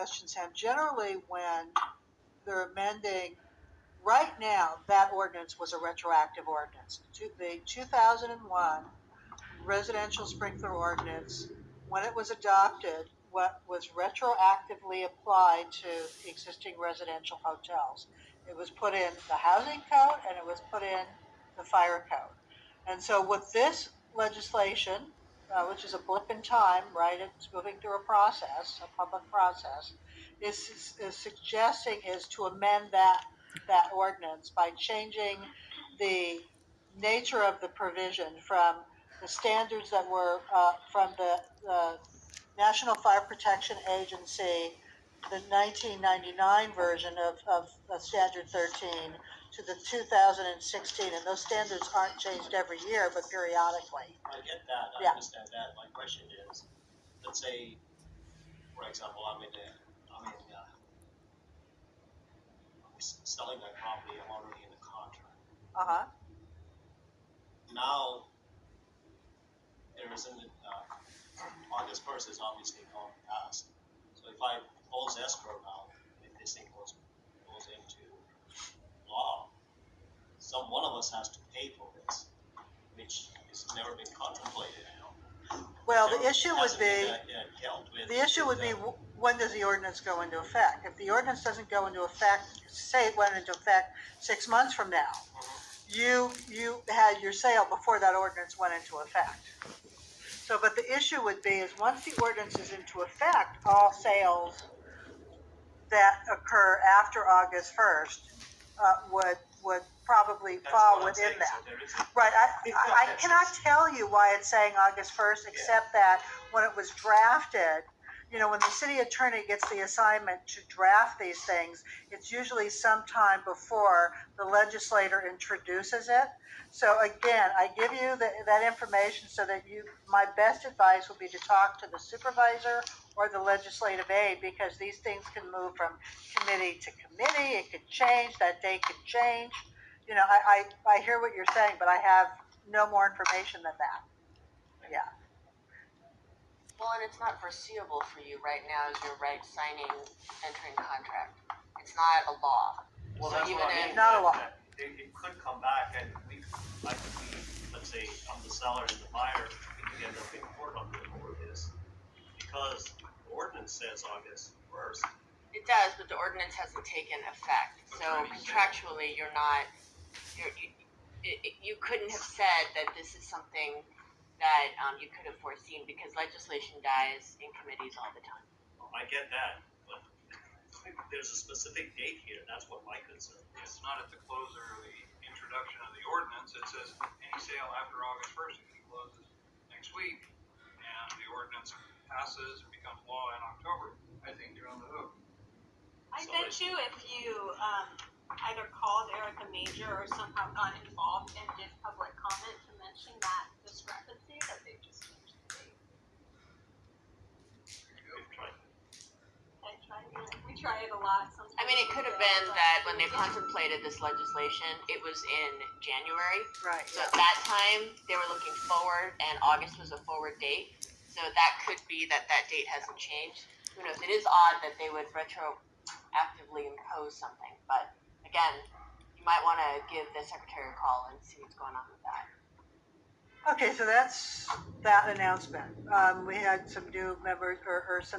question, Sam. Generally, when they're amending, right now, that ordinance was a retroactive ordinance. The 2001 residential sprinkler ordinance, when it was adopted, what was retroactively applied to existing residential hotels. It was put in the housing code and it was put in the fire code. And so with this legislation, which is a blip in time, right? It's moving through a process, a public process, is suggesting is to amend that ordinance by changing the nature of the provision from the standards that were from the National Fire Protection Agency, the 1999 version of Standard 13 to the 2016, and those standards aren't changed every year, but periodically. I get that. I Yeah. understand that. My question is, let's say, for example, I'm selling my property. I'm already in a contract. Now, there isn't August 1st is obviously gone past. So if I close escrow now, if this thing goes into law, one of us has to pay for this, which has never been contemplated. Well, the issue would be when does the ordinance go into effect? If the ordinance doesn't go into effect, say it went into effect 6 months from now, you had your sale before that ordinance went into effect. So, but the issue would be is once the ordinance is into effect, all sales that occur after August 1st would probably fall within that. Right. I cannot tell you why it's saying August 1st, except that when it was drafted, when the city attorney gets the assignment to draft these things, it's usually sometime before the legislator introduces it. So again, I give you that information so that my best advice would be to talk to the supervisor or the legislative aide, because these things can move from committee to committee. It could change, that date could change. I hear what you're saying, but I have no more information than that. Yeah. Well, and it's not foreseeable for you right now as you're entering contract. It's not a law. Well, so that's even what I mean. Not a law. It could come back, and let's say I'm the seller and the buyer, we could end up in court over this because the ordinance says August 1st. It does, but the ordinance hasn't taken effect. So contractually, you're not. You couldn't have said that this is something that you could have foreseen because legislation dies in committees all the time. Well, I get that, but there's a specific date here. That's what my concern is. It's not at the close or the introduction of the ordinance. It says any sale after August 1st closes next week, and the ordinance passes and becomes law in October. I think you're on the hook. I bet you if you either called Erica Major or somehow got involved and did public comment to mention that discrepancy, that they just changed the date. We try it a lot. Sometimes I mean, it could have been that when they contemplated this legislation, it was in January. Right. So at that time, they were looking forward, and August was a forward date. So that could be that date hasn't changed. Who knows? It is odd that they would retroactively impose something, but again, you might want to give the secretary a call and see what's going on with that. Okay, so that's that announcement. We had some new members or some